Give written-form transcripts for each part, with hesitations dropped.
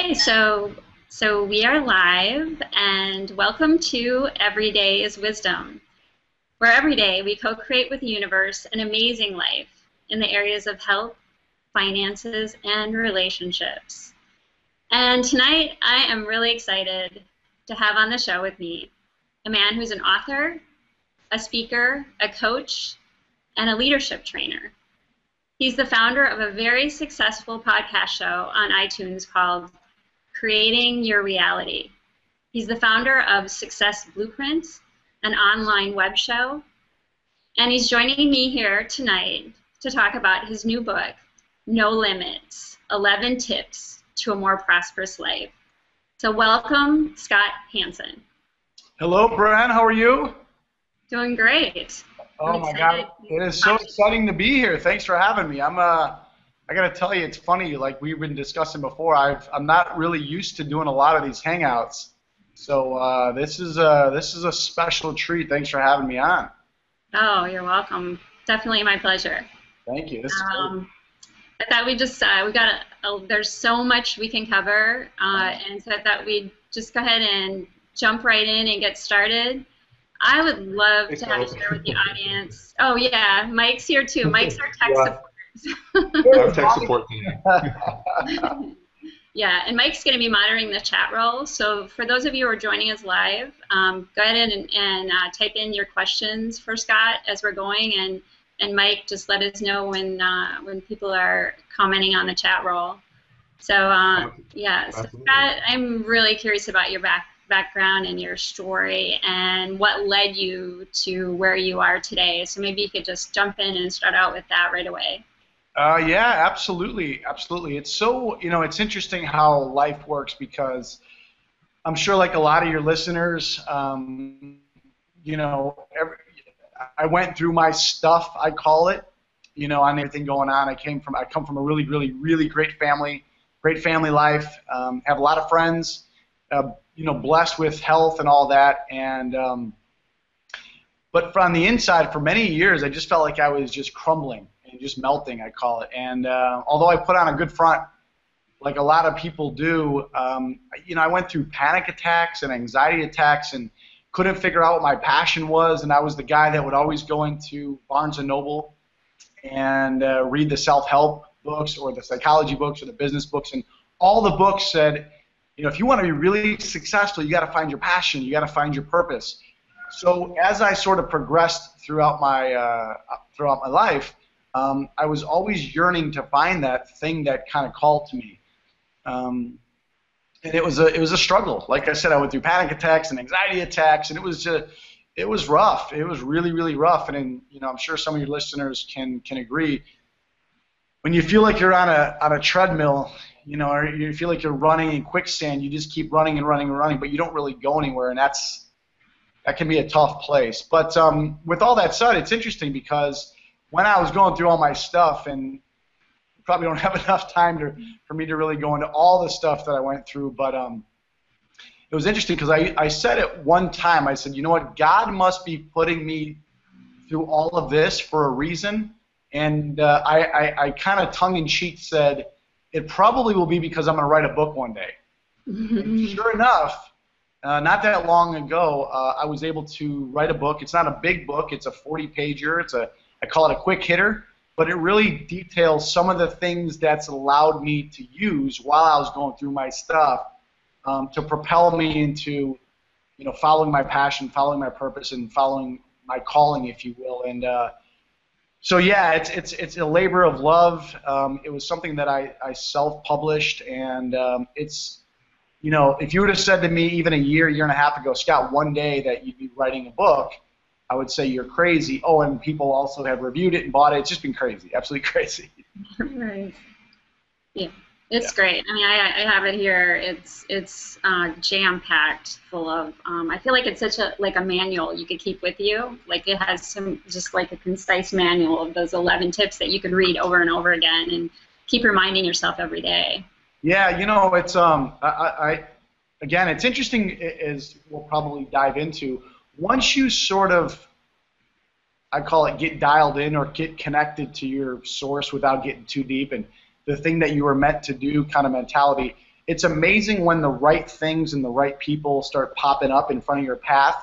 Okay, so we are live, and welcome to Every Day is Wisdom, where every day we co-create with the universe an amazing life in the areas of health, finances, and relationships. And tonight I am really excited to have on the show with me a man who's an author, a speaker, a coach, and a leadership trainer. He's the founder of a very successful podcast show on iTunes called Creating Your Reality. He's the founder of Success Blueprint, an online web show, and he's joining me here tonight to talk about his new book, No Limits, 11 Tips to a More Prosperous Life. So welcome, Scott Hansen. Hello, Bren. How are you? Doing great. Oh my God, it is so exciting to be here. Thanks for having me. I got to tell you, it's funny. Like we've been discussing before, I'm not really used to doing a lot of these hangouts. So this is a special treat. Thanks for having me on. Oh, you're welcome. Definitely my pleasure. Thank you. I thought there's so much we can cover, and so I thought we'd just go ahead and jump right in and get started. I would love to have you share with the audience. Oh yeah, Mike's here too. Mike's our tech support. Our tech support team. Yeah, and Mike's going to be monitoring the chat roll. So for those of you who are joining us live, go ahead and type in your questions for Scott as we're going, and Mike, just let us know when people are commenting on the chat roll. So yeah, so Scott, I'm really curious about your background and your story and what led you to where you are today. So maybe you could just jump in and start out with that right away. Yeah, absolutely. It's so, it's interesting how life works because I'm sure like a lot of your listeners, I went through my stuff, I call it, on everything going on. I come from a really, really, really great family life, have a lot of friends, blessed with health and all that. And, but from the inside, for many years, I just felt like I was just crumbling. Just melting, I call it. And although I put on a good front, like a lot of people do, I went through panic attacks and anxiety attacks and couldn't figure out what my passion was. And I was the guy that would always go into Barnes & Noble and read the self-help books or the psychology books or the business books. And all the books said, if you want to be really successful, you got to find your passion. You got to find your purpose. So as I sort of progressed throughout my life, I was always yearning to find that thing that kind of called to me, and it was a struggle. Like I said, I went through panic attacks and anxiety attacks, and it was rough. It was really, really rough. And I'm sure some of your listeners can agree. When you feel like you're on a treadmill, or you feel like you're running in quicksand, you just keep running and running and running, but you don't really go anywhere, and that can be a tough place. But with all that said, it's interesting because when I was going through all my stuff, and probably don't have enough time for me to really go into all the stuff that I went through, but it was interesting because I said it one time, I said, you know what, God must be putting me through all of this for a reason, and I kind of tongue-in-cheek said, it probably will be because I'm going to write a book one day. And sure enough, not that long ago, I was able to write a book. It's not a big book. It's a 40-pager. I call it a quick hitter, but it really details some of the things that's allowed me to use while I was going through my stuff to propel me into, following my passion, following my purpose, and following my calling, if you will. And so yeah, it's a labor of love. It was something that I self-published, and it's, if you would have said to me even a year and a half ago, Scott, one day that you'd be writing a book, I would say you're crazy. Oh, and people also have reviewed it and bought it. It's just been crazy, absolutely crazy. Right. Yeah, it's great. I mean, I have it here. It's jam-packed full of. I feel like it's such a manual you could keep with you. Like it has some just like a concise manual of those 11 tips that you could read over and over again and keep reminding yourself every day. Yeah, it's again, it's interesting as we'll probably dive into. Once you sort of, I call it get dialed in or get connected to your source without getting too deep and the thing that you were meant to do kind of mentality, it's amazing when the right things and the right people start popping up in front of your path.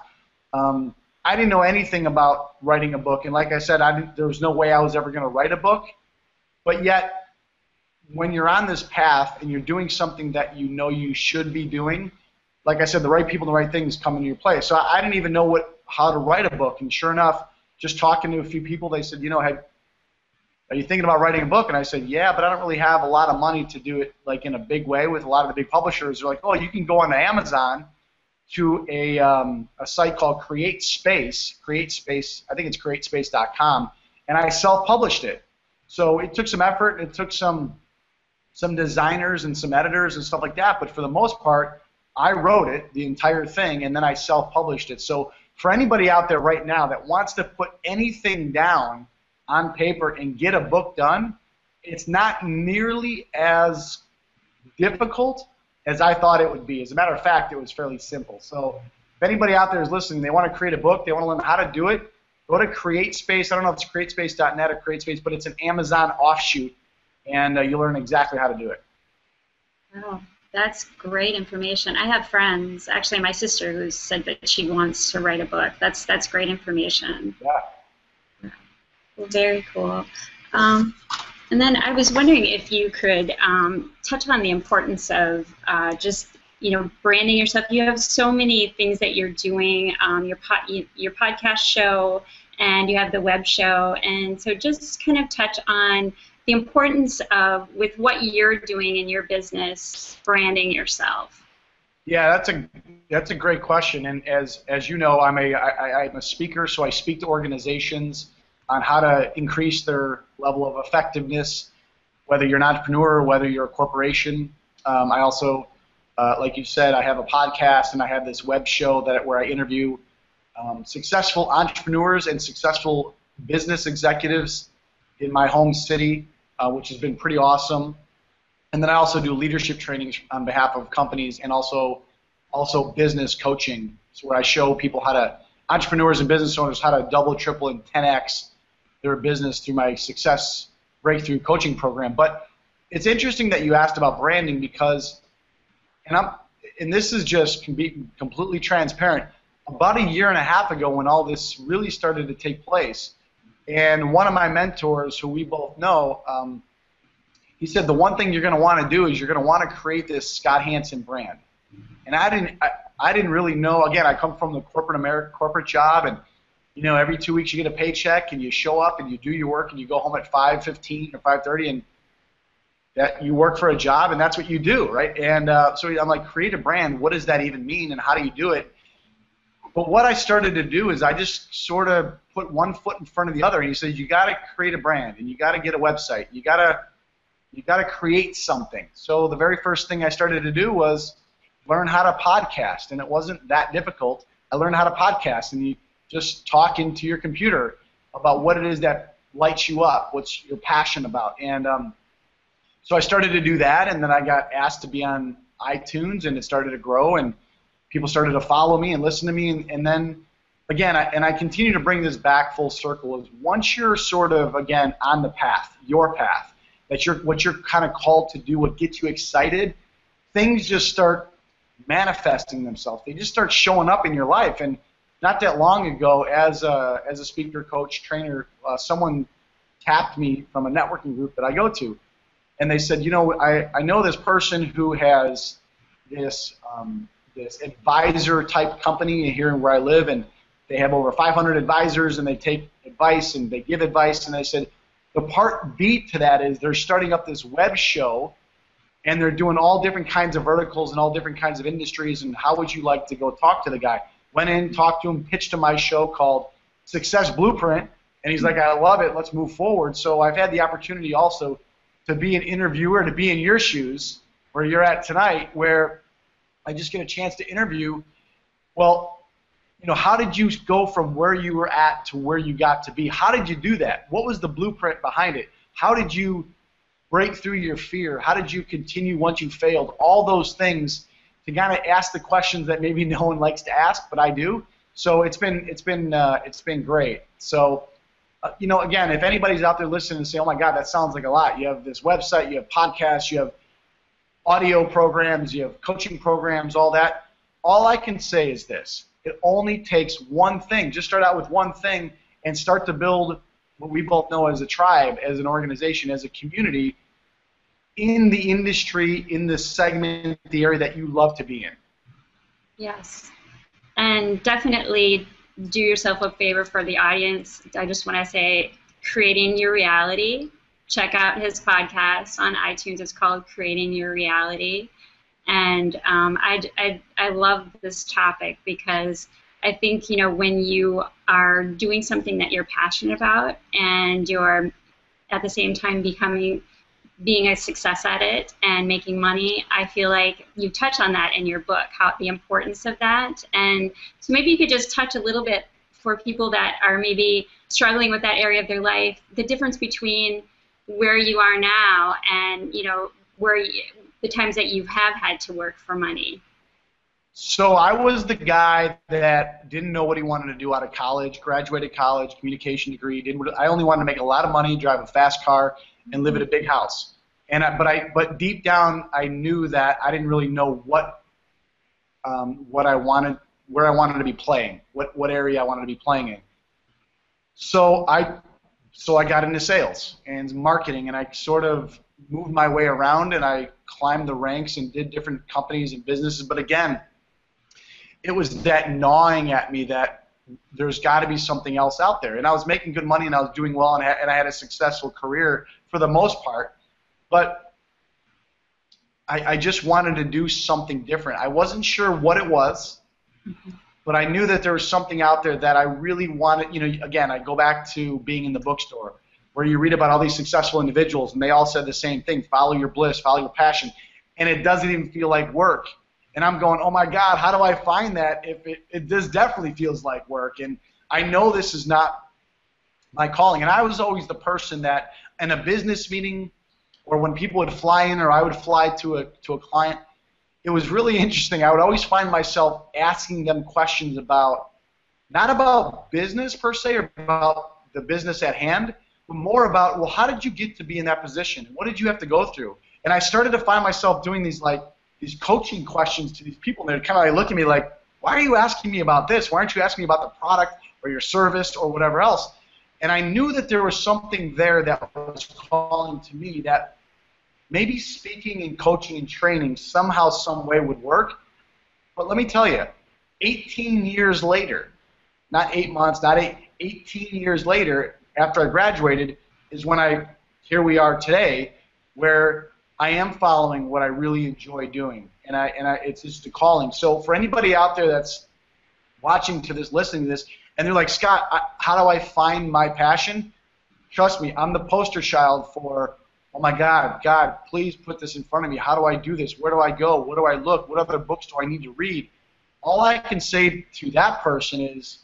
I didn't know anything about writing a book, and like I said, there was no way I was ever going to write a book. But yet, when you're on this path and you're doing something that you know you should be doing, like I said, the right people and the right things come into your place. So I didn't even know how to write a book, and sure enough, just talking to a few people, they said, are you thinking about writing a book? And I said, yeah, but I don't really have a lot of money to do it like in a big way with a lot of the big publishers. They're like, oh, you can go on Amazon to a site called CreateSpace. CreateSpace, I think it's createspace.com, and I self-published it. So it took some effort, and it took some designers and some editors and stuff like that, but for the most part, I wrote it, the entire thing, and then I self-published it. So for anybody out there right now that wants to put anything down on paper and get a book done, it's not nearly as difficult as I thought it would be. As a matter of fact, it was fairly simple. So if anybody out there is listening, they want to create a book, they want to learn how to do it, go to CreateSpace. I don't know if it's CreateSpace.net or CreateSpace, but it's an Amazon offshoot, and you'll learn exactly how to do it. Oh, that's great information. I have friends, actually my sister, who said that she wants to write a book. That's great information. Yeah. Well, very cool. And then I was wondering if you could touch on the importance of just branding yourself. You have so many things that you're doing. Your podcast show, and you have the web show, and so just kind of touch on the importance of, with what you're doing in your business, branding yourself. Yeah, that's a great question. And as you know, I'm a speaker, so I speak to organizations on how to increase their level of effectiveness, whether you're an entrepreneur or whether you're a corporation. I also, like you said, I have a podcast and I have this web show where I interview successful entrepreneurs and successful business executives in my home city, which has been pretty awesome. And then I also do leadership trainings on behalf of companies, and also business coaching, so where I show people entrepreneurs and business owners, how to double, triple, and 10x their business through my Success Breakthrough coaching program. But it's interesting that you asked about branding, because, and this is just can be completely transparent, about a year and a half ago when all this really started to take place, and one of my mentors, who we both know, he said the one thing you're going to want to do is you're going to want to create this Scott Hansen brand. And I didn't really know. Again, I come from the corporate job, and every 2 weeks you get a paycheck, and you show up and you do your work, and you go home at 5:15 or 5:30, and that you work for a job, and that's what you do, right? And so I'm like, create a brand. What does that even mean, and how do you do it? But what I started to do is I just sort of put one foot in front of the other, and he said, you got to create a brand, and you got to get a website. You got to create something. So the very first thing I started to do was learn how to podcast, and it wasn't that difficult. I learned how to podcast, and you just talk into your computer about what it is that lights you up, what you're passionate about. And so I started to do that, and then I got asked to be on iTunes, and it started to grow, and people started to follow me and listen to me. And then, again, I continue to bring this back full circle, is once you're sort of, again, on the path, your path, what you're kind of called to do, what gets you excited, things just start manifesting themselves. They just start showing up in your life. And not that long ago, as a speaker, coach, trainer, someone tapped me from a networking group that I go to, and they said, I know this person who has this advisor type company here where I live, and they have over 500 advisors, and they take advice and they give advice. And they said the part B to that is they're starting up this web show, and they're doing all different kinds of verticals and all different kinds of industries, and how would you like to go talk to the guy? Went in, talked to him, pitched him my show called Success Blueprint, and he's like, I love it, let's move forward. So I've had the opportunity also to be an interviewer, to be in your shoes, where you're at tonight, where I just get a chance to interview. Well, how did you go from where you were at to where you got to be? How did you do that? What was the blueprint behind it? How did you break through your fear? How did you continue once you failed? All those things, to kind of ask the questions that maybe no one likes to ask, but I do. So it's been great. So again, if anybody's out there listening and say, oh my God, that sounds like a lot. You have this website, you have podcasts, you have audio programs, you have coaching programs, all that. All I can say is this. It only takes one thing. Just start out with one thing and start to build what we both know as a tribe, as an organization, as a community in the industry, in the segment, the area that you love to be in. Yes. And definitely do yourself a favor for the audience. I just want to say, Creating Your Reality. Check out his podcast on iTunes. It's called Creating Your Reality. And I love this topic because I think, you know, when you are doing something that you're passionate about and you're at the same time being a success at it and making money, I feel like you touch on that in your book, how the importance of that. And so maybe you could just touch a little bit for people that are maybe struggling with that area of their life, the difference between where you are now and, you know, the times that you have had to work for money. So I was the guy that didn't know what he wanted to do out of college, graduated college, communication degree. I only wanted to make a lot of money, drive a fast car, and live in a big house. And but deep down, I knew that I didn't really know what I wanted, where I wanted to be playing, what area I wanted to be playing in. So I got into sales and marketing, and I sort of moved my way around, and I climbed the ranks and did different companies and businesses. But again, it was that gnawing at me that there's got to be something else out there. And I was making good money, and I was doing well, and I had a successful career for the most part. But I just wanted to do something different. I wasn't sure what it was, but I knew that there was something out there that I really wanted. You know, again, I go back to being in the bookstore where you read about all these successful individuals, and they all said the same thing: follow your bliss, follow your passion. And it doesn't even feel like work. And I'm going, oh my God, how do I find that if this definitely feels like work? And I know this is not my calling. And I was always the person that in a business meeting or when people would fly in or I would fly to a client, it was really interesting. I would always find myself asking them questions not about business per se or about the business at hand, but more about, well, how did you get to be in that position? What did you have to go through? And I started to find myself doing these coaching questions to these people, and they'd kind of look at me like, why are you asking me about this? Why aren't you asking me about the product or your service or whatever else? And I knew that there was something there that was calling to me that maybe speaking and coaching and training somehow, some way would work. But let me tell you, 18 years later, not 8 months, 18 years later, after I graduated, is when here we are today, where I am following what I really enjoy doing, and it's just a calling. So for anybody out there that's watching to this, listening to this, and they're like, Scott, how do I find my passion? Trust me, I'm the poster child for, oh my God, please put this in front of me. How do I do this? Where do I go? Where do I look? What other books do I need to read? All I can say to that person is,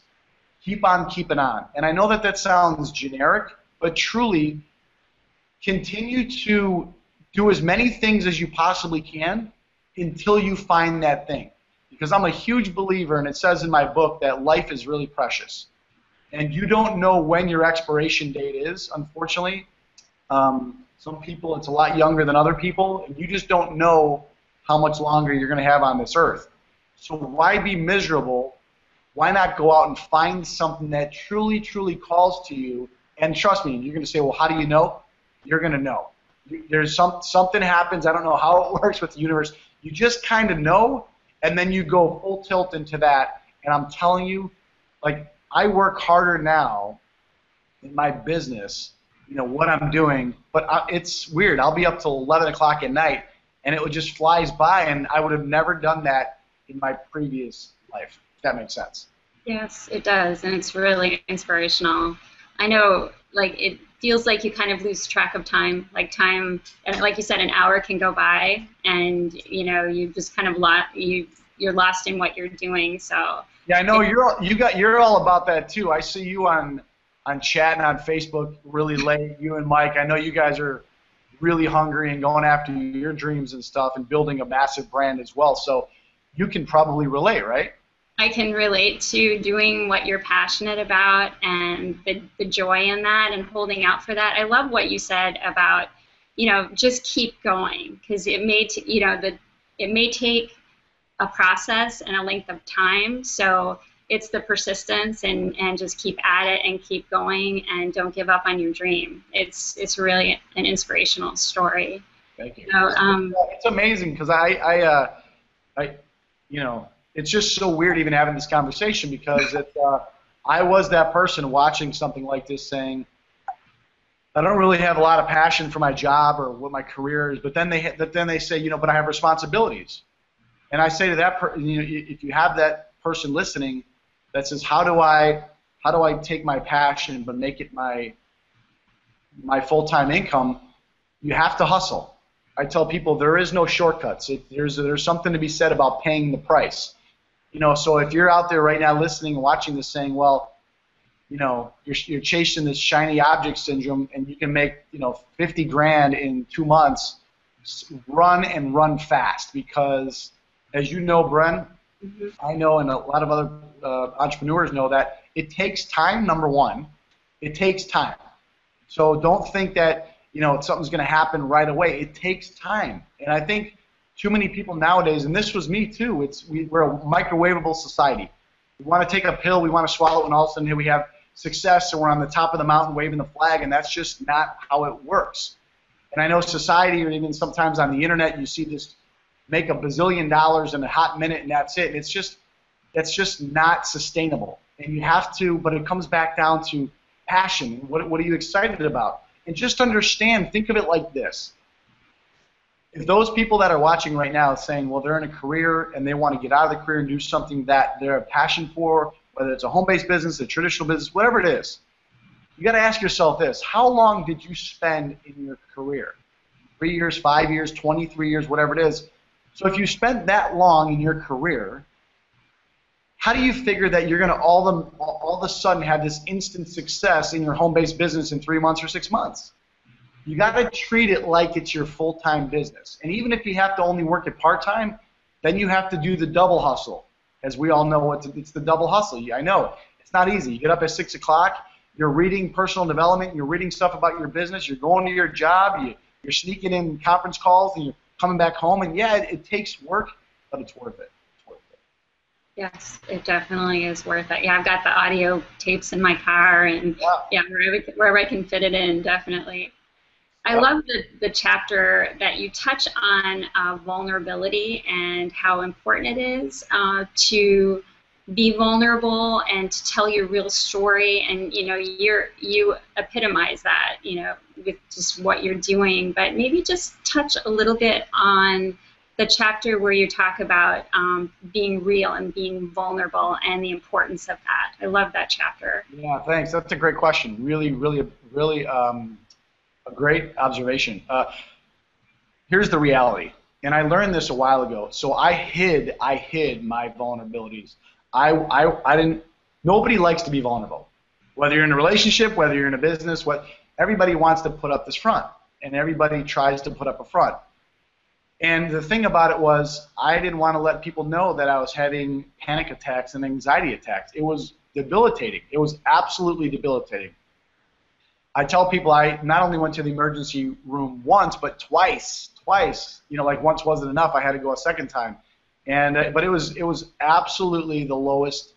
keep on keeping on. And I know that sounds generic, but truly, continue to do as many things as you possibly can until you find that thing. Because I'm a huge believer, and it says in my book that life is really precious. And you don't know when your expiration date is, unfortunately. Some people, it's a lot younger than other people, and you just don't know how much longer you're going to have on this earth. So why be miserable? Why not go out and find something that truly, truly calls to you? And trust me, you're going to say, well, how do you know? You're going to know. There's something happens. I don't know how it works with the universe. You just kind of know, and then you go full tilt into that. And I'm telling you, like, I work harder now in my business, you know, what I'm doing, but it's weird. I'll be up till 11 o'clock at night, and it just flies by, and I would have never done that in my previous life, if that makes sense. Yes, it does, and it's really inspirational. I know, like, it feels like you kind of lose track of time. And like you said, an hour can go by, and you know, you just kind of you're lost in what you're doing. So yeah, I know you're all about that too. I see you on chat and on Facebook really late. You and Mike, I know you guys are really hungry and going after your dreams and stuff, and building a massive brand as well. So you can probably relate, right? I can relate to doing what you're passionate about and the joy in that and holding out for that. I love what you said about, just keep going, because it may, it may take a process and a length of time. So it's the persistence and just keep at it and keep going and don't give up on your dream. It's really an inspirational story. Thank you. So, it's amazing because it's just so weird even having this conversation because I was that person watching something like this saying, I don't really have a lot of passion for my job or what my career is, but then they say, but I have responsibilities. And I say to that person, if you have that person listening that says, how do I take my passion but make it my full-time income? You have to hustle. I tell people there is no shortcuts. There's something to be said about paying the price. So if you're out there right now listening and watching this saying, well, you're chasing this shiny object syndrome and you can make, 50 grand in 2 months, run fast because, as you know, Bren, I know, and a lot of other entrepreneurs know that it takes time, number one. It takes time. So don't think that, something's going to happen right away. It takes time. And I think too many people nowadays, and this was me too, we're a microwavable society. We want to take a pill, we want to swallow it, and all of a sudden here we have success, and we're on the top of the mountain waving the flag, and that's just not how it works. And I know society, or even sometimes on the internet, you see this make $1 bazillion in a hot minute, and that's it. That's just not sustainable. And you have to, but it comes back down to passion. What are you excited about? And just understand, think of it like this. If those people that are watching right now saying, well, they're in a career and they want to get out of the career and do something that they're a passion for, whether it's a home-based business, a traditional business, whatever it is, you got to ask yourself this: how long did you spend in your career? 3 years, 5 years, 23 years, whatever it is. So if you spent that long in your career, how do you figure that you're going to all of a sudden have this instant success in your home-based business in 3 months or 6 months? You got to treat it like it's your full-time business. And even if you have to only work it part-time, then you have to do the double hustle. As we all know, it's the double hustle. I know it's not easy. You get up at 6 o'clock, you're reading personal development, you're reading stuff about your business, you're going to your job, you're sneaking in conference calls, and you're coming back home. And yeah, it takes work, but it's worth it. Yes, it definitely is worth it. Yeah, I've got the audio tapes in my car, and wherever I can fit it in, definitely. I love the chapter that you touch on vulnerability and how important it is to be vulnerable and to tell your real story. And you epitomize that, with just what you're doing. But maybe just touch a little bit on the chapter where you talk about being real and being vulnerable and the importance of that. I love that chapter. Yeah, thanks. That's a great question. Really, a great observation. Here's the reality, and I learned this a while ago. So I hid my vulnerabilities. I didn't. Nobody likes to be vulnerable. Whether you're in a relationship, whether you're in a business, everybody wants to put up this front, and everybody tries to put up a front. And the thing about it was, I didn't want to let people know that I was having panic attacks and anxiety attacks. It was debilitating. It was absolutely debilitating. I tell people I not only went to the emergency room once, but twice. Like once wasn't enough. I had to go a second time. And but it was absolutely the lowest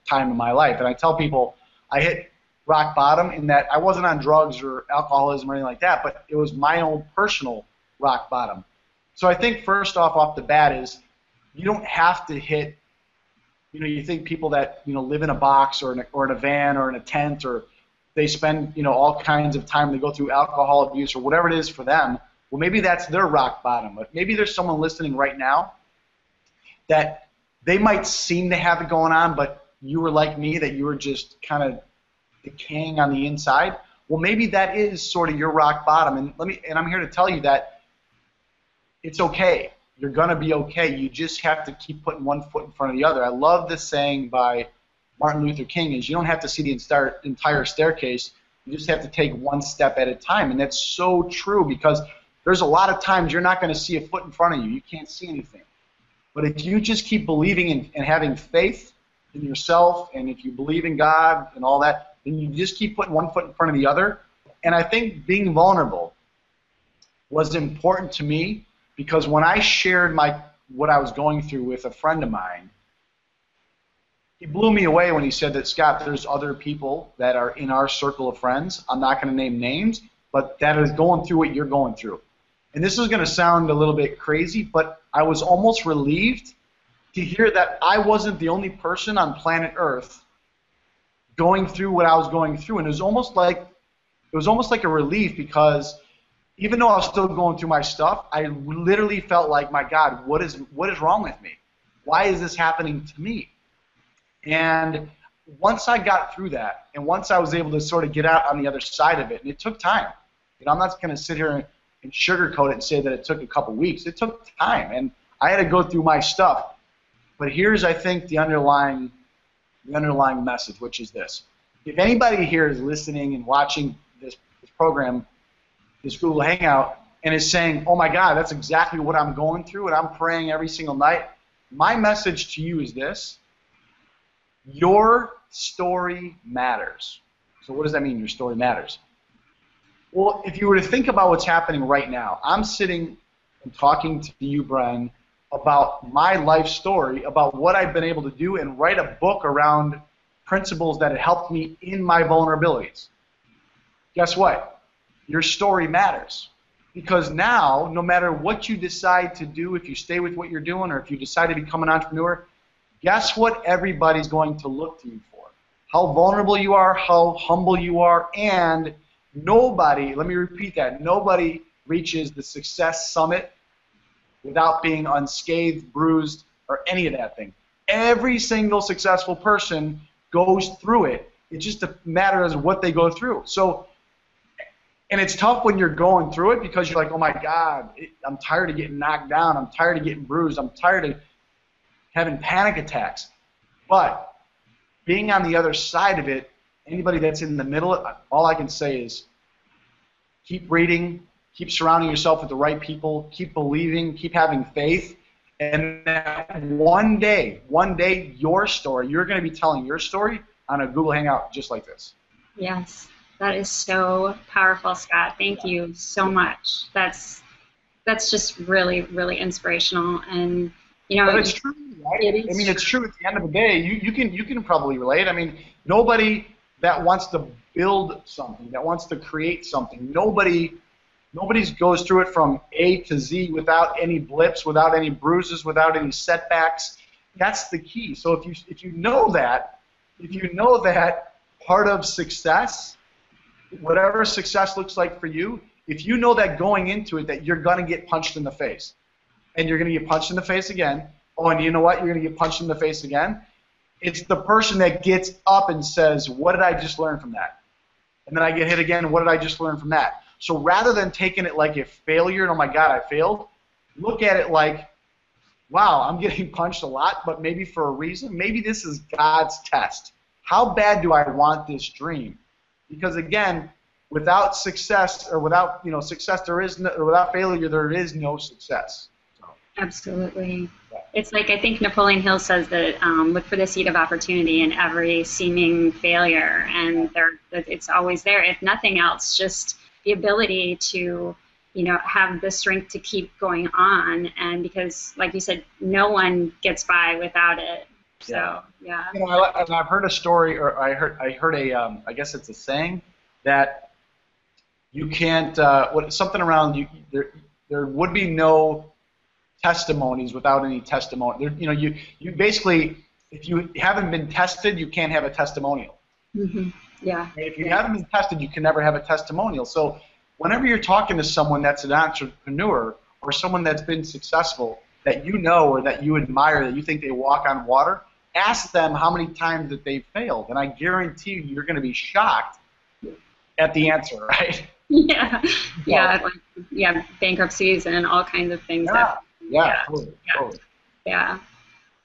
time in my life. And I tell people I hit rock bottom in that I wasn't on drugs or alcoholism or anything like that, but it was my own personal rock bottom. So I think first off the bat is you don't have to hit. You think people that live in a box or in a van or in a tent, or they spend all kinds of time, they go through alcohol abuse or whatever it is for them. Well, maybe that's their rock bottom. But maybe there's someone listening right now that they might seem to have it going on, but you were like me, that you were just kind of decaying on the inside. Well, maybe that is sort of your rock bottom. And I'm here to tell you that it's okay. You're going to be okay. You just have to keep putting one foot in front of the other. I love this saying by Martin Luther King is you don't have to see the entire staircase. You just have to take one step at a time. And that's so true, because there's a lot of times you're not going to see a foot in front of you. You can't see anything. But if you just keep believing and having faith in yourself, and if you believe in God and all that, then you just keep putting one foot in front of the other. And I think being vulnerable, was important to me because when I shared what I was going through with a friend of mine, he blew me away when he said that, Scott, there's other people that are in our circle of friends, I'm not going to name names, but that is going through what you're going through. And this is going to sound a little bit crazy, but I was almost relieved to hear that I wasn't the only person on planet Earth going through what I was going through. And it was almost like a relief because even though I was still going through my stuff, I literally felt like, my God, what is wrong with me? Why is this happening to me? And once I got through that, and once I was able to sort of get out on the other side of it, and it took time. I'm not going to sit here and sugarcoat it and say that it took a couple weeks. It took time, and I had to go through my stuff. But here's, I think, the underlying message, which is this. If anybody here is listening and watching this program, this Google Hangout, and is saying, oh my God, that's exactly what I'm going through, and I'm praying every single night, my message to you is this. Your story matters. So what does that mean, your story matters? Well, if you were to think about what's happening right now, I'm sitting and talking to you, Bren, about my life story, about what I've been able to do and write a book around principles that have helped me in my vulnerabilities. Guess what? Your story matters. Because now, no matter what you decide to do, if you stay with what you're doing or if you decide to become an entrepreneur, guess what everybody's going to look to you for? How vulnerable you are, how humble you are, and nobody, let me repeat that, nobody reaches the success summit without being unscathed, bruised, or any of that thing. Every single successful person goes through it. It's just a matter of what they go through. So, and it's tough when you're going through it because you're like, oh my God, I'm tired of getting knocked down. I'm tired of getting bruised. I'm tired of having panic attacks. But being on the other side of it, anybody that's in the middle, all I can say is keep reading, keep surrounding yourself with the right people, keep believing, keep having faith, and then one day, your story, you're going to be telling your story on a Google Hangout just like this. Yes, that is so powerful, Scott. Thank you so much. That's just really, really inspirational, and but it's true, right? I mean, it's true. At the end of the day, you can probably relate. I mean, nobody that wants to build something, that wants to create something, nobody goes through it from A to Z without any blips, without any bruises, without any setbacks. That's the key. So if you know that part of success, whatever success looks like for you, if you know that going into it that you're gonna get punched in the face, and you're going to get punched in the face again. Oh, and you know what? You're going to get punched in the face again. It's the person that gets up and says, what did I just learn from that? And then I get hit again, what did I just learn from that? So rather than taking it like a failure, and oh my God, I failed, look at it like, wow, I'm getting punched a lot, but maybe for a reason. Maybe this is God's test. How bad do I want this dream? Because again, without success, or without success, or without failure, there is no success. Absolutely. It's like I think Napoleon Hill says that look for the seed of opportunity in every seeming failure, and it's always there. If nothing else, just the ability to have the strength to keep going on, and because, like you said, no one gets by without it. So yeah. I've heard a story, or I heard a I guess it's a saying that you can't something around you. There would be no testimonies without any testimony. You basically, if you haven't been tested, you can't have a testimonial. Mm-hmm. Yeah. If you haven't been tested, you can never have a testimonial. So whenever you're talking to someone that's an entrepreneur or someone that's been successful that you know or that you admire, that you think they walk on water, ask them how many times that they've failed, and I guarantee you, you're going to be shocked at the answer, right? Yeah. Yeah, bankruptcies and all kinds of things. Yeah, totally. Yeah.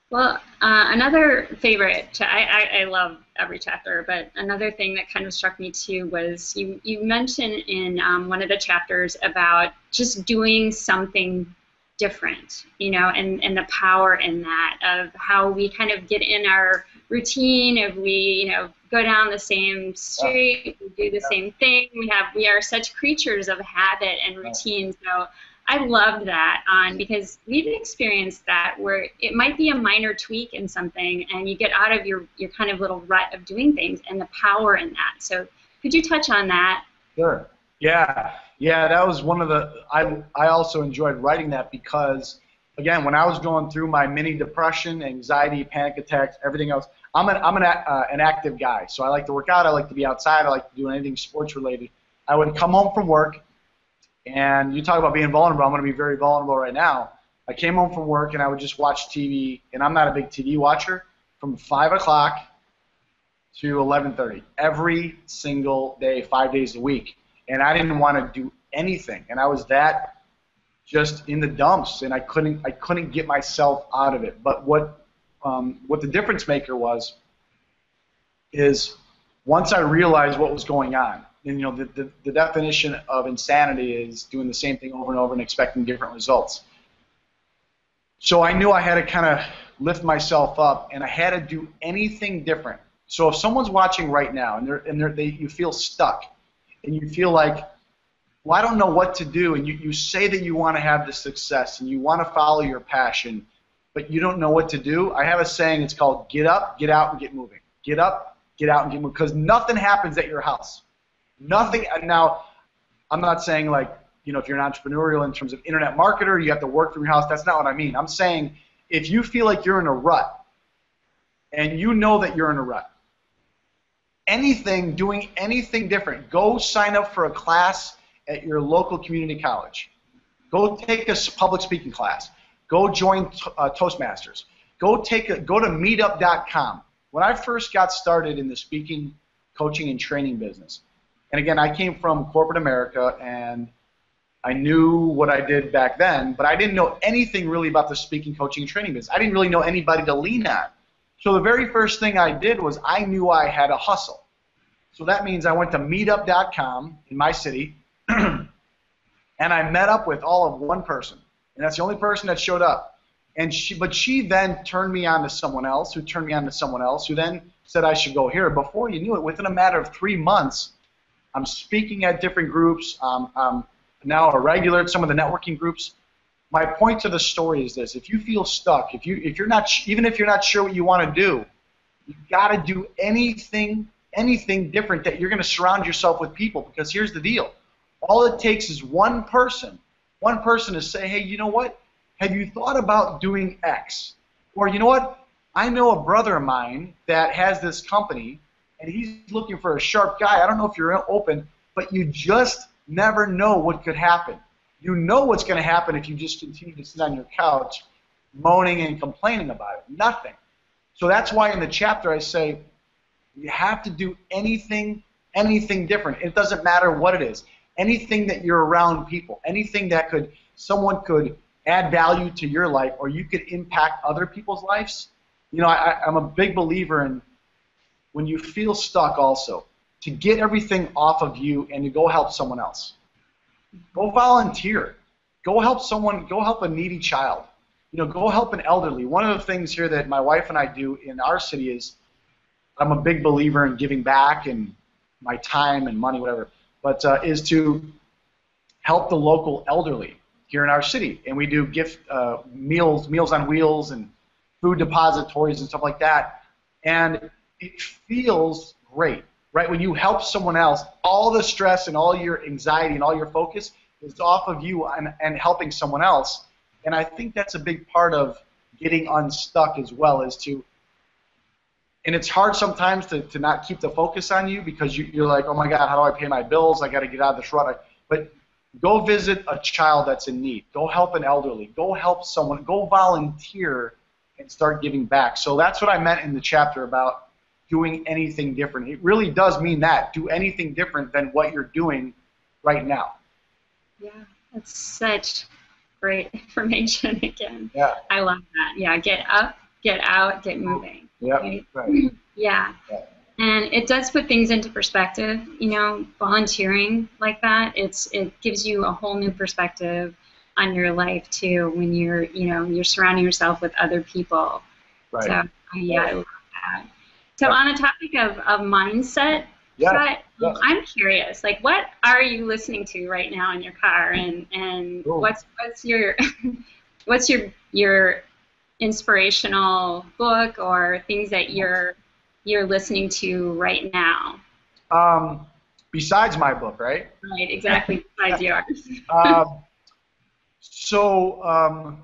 Well, another favorite, I love every chapter, but another thing that kind of struck me too was you mentioned in one of the chapters about just doing something different, and the power in that, of how we kind of get in our routine, of we, go down the same street, we do the same thing. We are such creatures of habit and routine. So I loved that because we've experienced that where it might be a minor tweak in something and you get out of your kind of little rut of doing things and the power in that. So could you touch on that? Sure. Yeah, that was one of the, I also enjoyed writing that because, again, when I was going through my mini depression, anxiety, panic attacks, everything else, I'm an active guy, so I like to work out, I like to be outside, I like to do anything sports related. I would come home from work, and you talk about being vulnerable, I'm going to be very vulnerable right now. I came home from work and I would just watch TV, and I'm not a big TV watcher, from 5 o'clock to 11:30 every single day, 5 days a week. And I didn't want to do anything, and I was that just in the dumps, and I couldn't get myself out of it. But what the difference maker is once I realized what was going on, and the definition of insanity is doing the same thing over and over and expecting different results. So I knew I had to kind of lift myself up, and I had to do anything different. So if someone's watching right now and you feel stuck, and you feel like, well, I don't know what to do, and you say that you want to have the success and you want to follow your passion, but you don't know what to do, I have a saying, it's called get up, get out, and get moving. Get up, get out, and get moving, because nothing happens at your house. Nothing. Now, I'm not saying like, if you're an entrepreneurial in terms of internet marketer, you have to work from your house. That's not what I mean. I'm saying if you feel like you're in a rut, and you know that you're in a rut, doing anything different. Go sign up for a class at your local community college. Go take a public speaking class. Go join Toastmasters. Go to meetup.com. When I first got started in the speaking, coaching, and training business, and again, I came from corporate America, and I knew what I did back then, but I didn't know anything really about the speaking, coaching, and training business. I didn't really know anybody to lean on. So the very first thing I did was I knew I had a hustle. So that means I went to meetup.com in my city, and I met up with all of one person. And that's the only person that showed up. But she then turned me on to someone else, who turned me on to someone else, who then said I should go here. Before you knew it, within a matter of 3 months, I'm speaking at different groups. I'm now a regular at some of the networking groups. My point to the story is this: if you feel stuck, even if you're not sure what you want to do, you've got to do anything different, that you're going to surround yourself with people. Because here's the deal: all it takes is one person to say, hey, you know what? Have you thought about doing X? Or you know what? I know a brother of mine that has this company, and he's looking for a sharp guy. I don't know if you're open, but you just never know what could happen. You know what's going to happen if you just continue to sit on your couch moaning and complaining about it. Nothing. So that's why in the chapter I say you have to do anything different. It doesn't matter what it is. Anything that you're around people, anything that someone could add value to your life, or you could impact other people's lives. I'm a big believer in, when you feel stuck also, to get everything off of you and to go help someone else. Go volunteer. Go help someone. Go help a needy child. Go help an elderly. One of the things here that my wife and I do in our city is, I'm a big believer in giving back and my time and money, whatever, but is to help the local elderly here in our city. And we do gift meals on wheels and food depositories and stuff like that. And it feels great, right? When you help someone else, all the stress and all your anxiety and all your focus is off of you and helping someone else. And I think that's a big part of getting unstuck as well, and it's hard sometimes to not keep the focus on you, because you're like, oh my God, how do I pay my bills? I got to get out of this rut. But go visit a child that's in need. Go help an elderly. Go help someone. Go volunteer and start giving back. So that's what I meant in the chapter about doing anything different. It really does mean that. Do anything different than what you're doing right now. Yeah, that's such great information again. Yeah. I love that. Yeah, get up, get out, get moving. Yep. Right? Yeah. And it does put things into perspective, volunteering like that. It gives you a whole new perspective on your life too, when you're surrounding yourself with other people. Right. So yeah, I love that. So on the topic of mindset, Yes, Scott, yes. I'm curious, like what are you listening to right now in your car, and Ooh. what's your what's your inspirational book or things that you're listening to right now? Um, Besides my book, right? Right, exactly, besides yours. Um,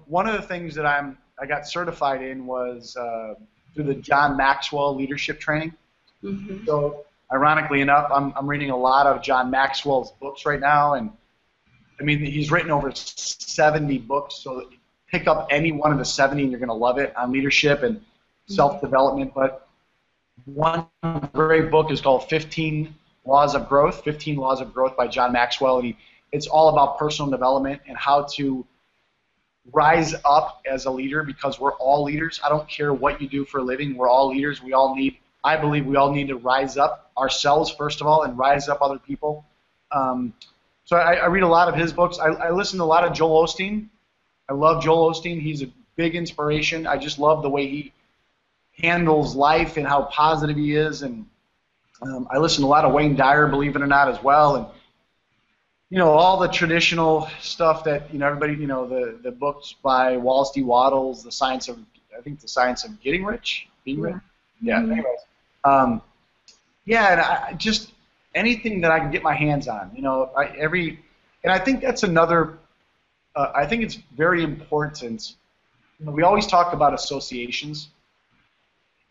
One of the things that I got certified in was through the John Maxwell leadership training. Mm-hmm. So ironically enough, I'm reading a lot of John Maxwell's books right now, and I mean he's written over 70 books. So pick up any one of the 70, and you're going to love it on leadership and self-development. But one great book is called 15 Laws of Growth, 15 Laws of Growth by John Maxwell, and it's all about personal development and how to rise up as a leader, because we're all leaders. I don't care what you do for a living. We're all leaders. I believe we all need to rise up ourselves first of all and rise up other people. So I read a lot of his books. I listen to a lot of Joel Osteen. I love Joel Osteen. He's a big inspiration. I just love the way he handles life and how positive he is. And I listen to a lot of Wayne Dyer, believe it or not, as well. And all the traditional stuff that everybody, the books by Wallace D. Wattles, the science of getting rich, being rich. Yeah. Mm-hmm. Anyways, yeah, and I just anything that I can get my hands on, and I think that's another. I think it's very important. We always talk about associations,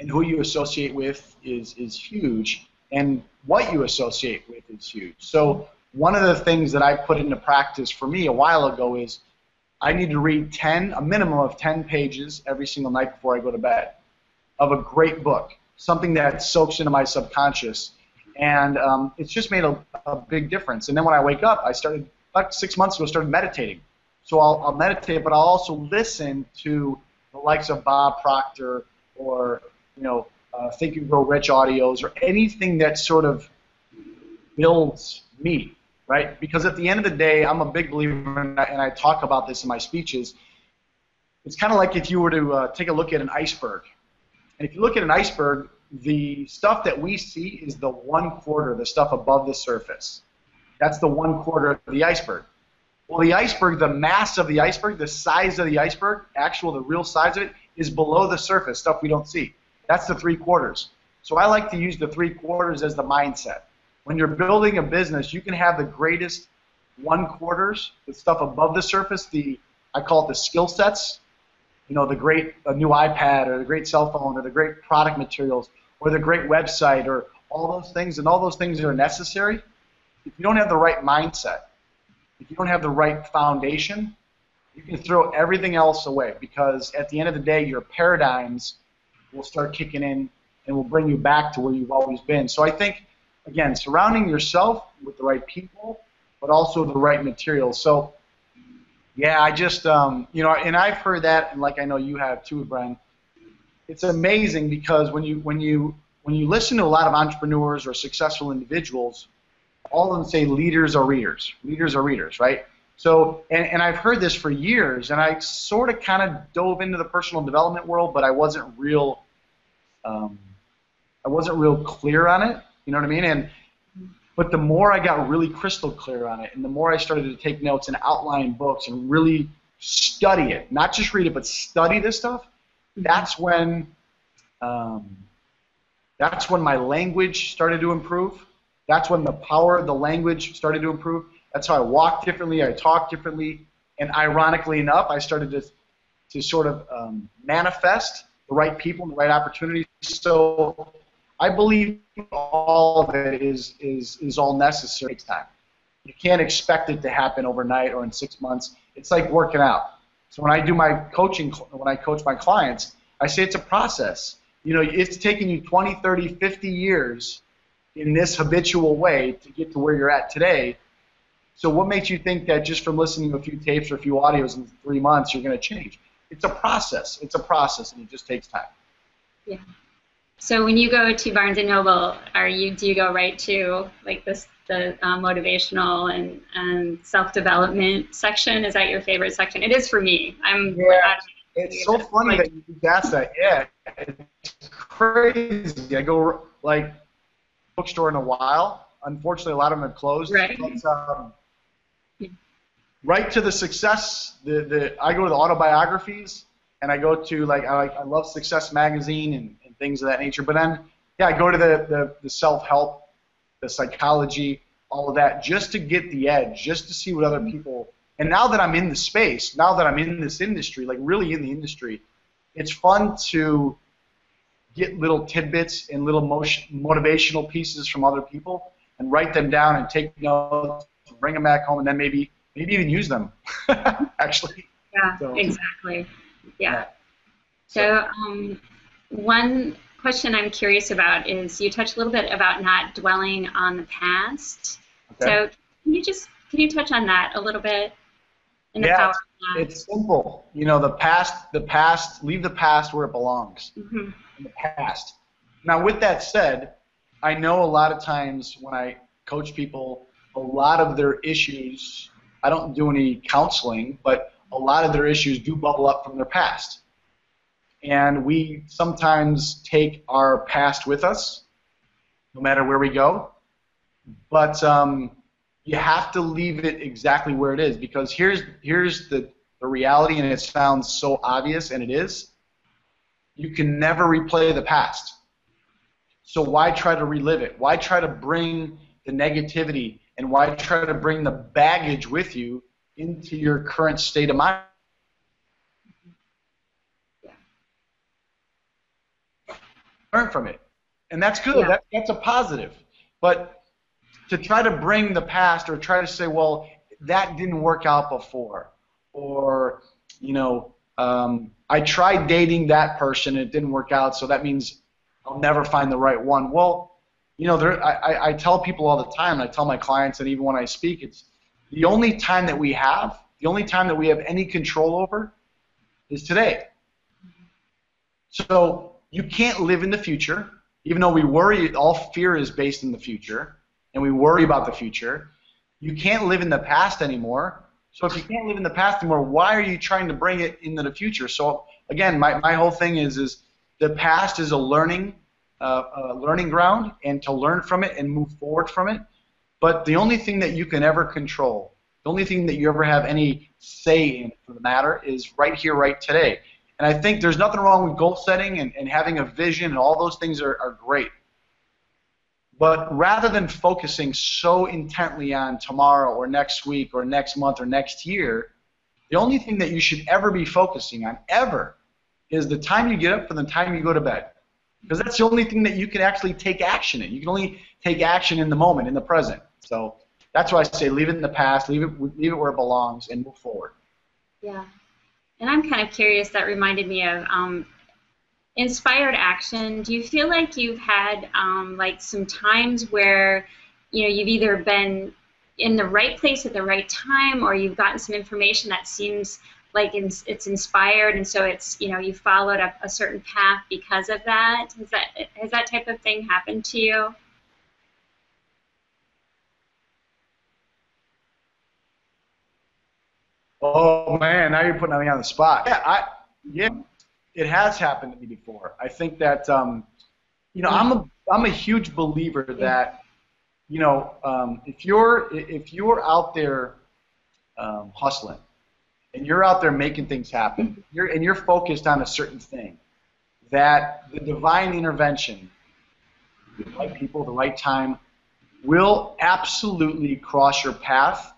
and who you associate with is huge, and what you associate with is huge. So one of the things that I put into practice for me a while ago is I need to read a minimum of 10 pages every single night before I go to bed of a great book, something that soaks into my subconscious, and it's just made a big difference. And then when I wake up, about 6 months ago, started meditating. So I'll meditate, but I'll also listen to the likes of Bob Proctor or Think and Grow Rich audios or anything that sort of builds me, right? Because at the end of the day, I'm a big believer, and I talk about this in my speeches. It's kind of like if you were to take a look at an iceberg. And if you look at an iceberg, the stuff that we see is the 1/4, the stuff above the surface. That's the 1/4 of the iceberg. Well, the iceberg, the mass of the iceberg, the size of the iceberg, the real size of it, is below the surface, stuff we don't see. That's the 3/4. So I like to use the 3/4 as the mindset. When you're building a business, you can have the greatest 1/4, the stuff above the surface, I call it the skill sets, the great new iPad or the great cell phone or the great product materials or the great website or all those things, and all those things are necessary. If you don't have the right mindset, if you don't have the right foundation, you can throw everything else away, because at the end of the day, your paradigms will start kicking in and will bring you back to where you've always been. So I think, again, surrounding yourself with the right people, but also the right materials. So, yeah, I just, and I've heard that, and like I know you have too, Bren. It's amazing because when you listen to a lot of entrepreneurs or successful individuals, all of them say leaders are readers. Leaders are readers, right? So, and I've heard this for years, and I sort of kind of dove into the personal development world, but I wasn't real clear on it. You know what I mean? But the more I got really crystal clear on it, and the more I started to take notes and outline books and really study it, not just read it, but study this stuff, that's when my language started to improve. That's when the power of the language started to improve. That's how I walk differently, I talk differently, and ironically enough, I started to sort of manifest the right people and the right opportunities. So I believe all of it is all necessary. It takes time. You can't expect it to happen overnight or in 6 months. It's like working out. So when I do my coaching, when I coach my clients, I say it's a process. It's taking you 20, 30, 50 years in this habitual way to get to where you're at today. So what makes you think that just from listening to a few tapes or a few audios in 3 months you're going to change? It's a process. It's a process, and it just takes time. Yeah. So when you go to Barnes & Noble, do you go right to like the motivational and self-development section? Is that your favorite section? It is for me. It's so funny that you asked that. Yeah, it's crazy. I go like bookstore in a while. Unfortunately, a lot of them have closed. Right. But, right to the success. I go to the autobiographies, and I go to I love Success Magazine and things of that nature. But then I go to the self-help, the psychology, all of that, just to get the edge, just to see what other people. And now that I'm in the space, now that I'm in this industry, like really in the industry, it's fun to get little tidbits and little motivational pieces from other people and write them down and take notes, bring them back home, and then maybe even use them. Actually. Yeah. So, exactly. Yeah. So one question I'm curious about is you touched a little bit about not dwelling on the past. Okay. So can you touch on that a little bit? Yeah, it's simple. You know, the past, leave the past where it belongs. In the past. Now, with that said, I know a lot of times when I coach people, a lot of their issues, I don't do any counseling, but a lot of their issues do bubble up from their past. And we sometimes take our past with us, no matter where we go. But you have to leave it exactly where it is, because here's the reality, and it sounds so obvious, and it is. You can never replay the past. So why try to relive it? Why try to bring the negativity, and why try to bring the baggage with you into your current state of mind? Learn from it. And that's good. Yeah. That's a positive. But to try to bring the past, or try to say, well, that didn't work out before, or, you know, I tried dating that person, it didn't work out, so that means I'll never find the right one. Well, you know, I tell people all the time, and I tell my clients, and even when I speak, it's the only time that we have, any control over is today. So you can't live in the future, even though we worry, all fear is based in the future, and we worry about the future. You can't live in the past anymore. So if you can't live in the past anymore, why are you trying to bring it into the future? So again, my whole thing is the past is a learning ground, and to learn from it and move forward from it. But the only thing that you can ever control, the only thing that you ever have any say in, for the matter, is right here, right today. And I think there's nothing wrong with goal setting and having a vision, and all those things are great. But rather than focusing so intently on tomorrow or next week or next month or next year, the only thing that you should ever be focusing on, ever, is the time you get up and the time you go to bed. Because that's the only thing that you can actually take action in. You can only take action in the moment, in the present. So that's why I say leave it in the past, leave it where it belongs, and move forward. Yeah. And I'm kind of curious, that reminded me of inspired action. Do you feel like you've had like some times where, you know, you've either been in the right place at the right time, or you've gotten some information that seems like it's inspired, and so it's, you know, you followed a certain path because of that? Has that type of thing happened to you? Oh man, now you're putting me on the spot. Yeah, it has happened to me before. I think that you know, I'm a huge believer that, you know, if you're out there hustling, and you're out there making things happen, you're focused on a certain thing, that the divine intervention, the right people, the right time, will absolutely cross your path.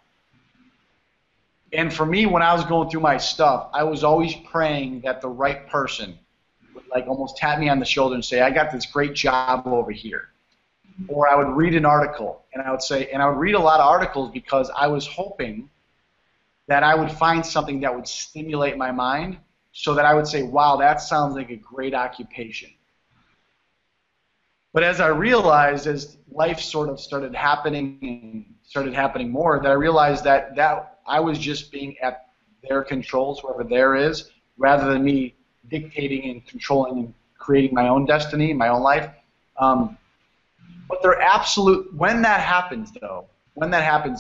And for me, when I was going through my stuff, I was always praying that the right person would like almost tap me on the shoulder and say, I got this great job over here. Or I would read an article, and I would read a lot of articles because I was hoping that I would find something that would stimulate my mind, so that I would say, wow, that sounds like a great occupation. But as I realized, as life sort of started happening more, that I realized that I was just being at their controls, whoever there is, rather than me dictating and controlling and creating my own destiny, my own life. But they're absolute. When that happens,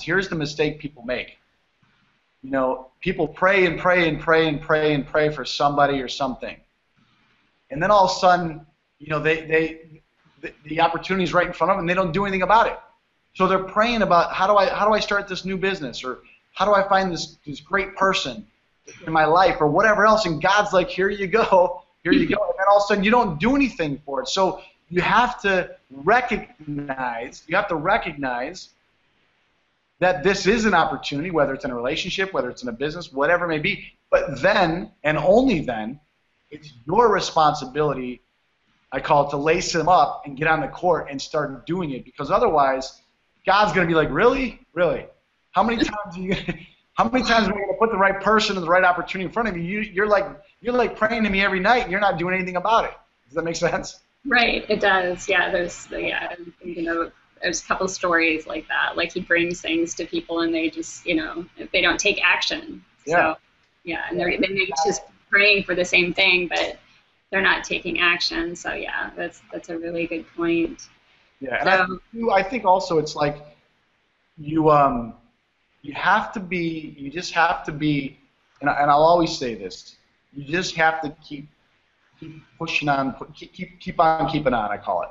here's the mistake people make. You know, people pray and pray and pray and pray and pray for somebody or something, and then all of a sudden, the opportunity is right in front of them, and they don't do anything about it. So they're praying about how do I start this new business, or how do I find this great person in my life, or whatever else. And God's like, here you go. And then all of a sudden you don't do anything for it. So you have to recognize that this is an opportunity, whether it's in a relationship, whether it's in a business, whatever it may be. But then, and only then, it's your responsibility, I call it, to lace them up and get on the court and start doing it. Because otherwise, God's going to be like, really? How many times are we going to put the right person and the right opportunity in front of you? You're like praying to me every night, and you're not doing anything about it. Does that make sense? Right, it does. Yeah, there's a couple stories like that. Like, he brings things to people, and they just, if they don't take action. Yeah. So, yeah, and they're just praying for the same thing, but they're not taking action. So yeah, that's a really good point. Yeah, and so, I think also it's like you have to be, and I'll always say this, you just have to keep pushing on, keep on keeping on, I call it.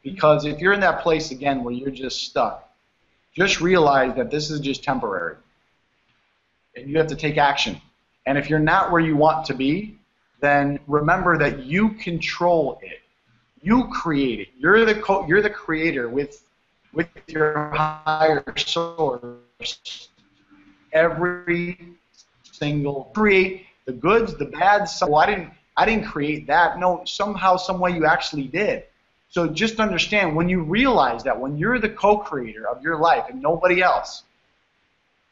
Because if you're in that place again where you're just stuck, just realize that this is just temporary. And you have to take action. And if you're not where you want to be, then remember that you control it. You create it. You're the creator with your higher source. Every single create the goods, the bads. I didn't create that. No, somehow, some way you actually did. So just understand, when you realize that, when you're the co-creator of your life and nobody else,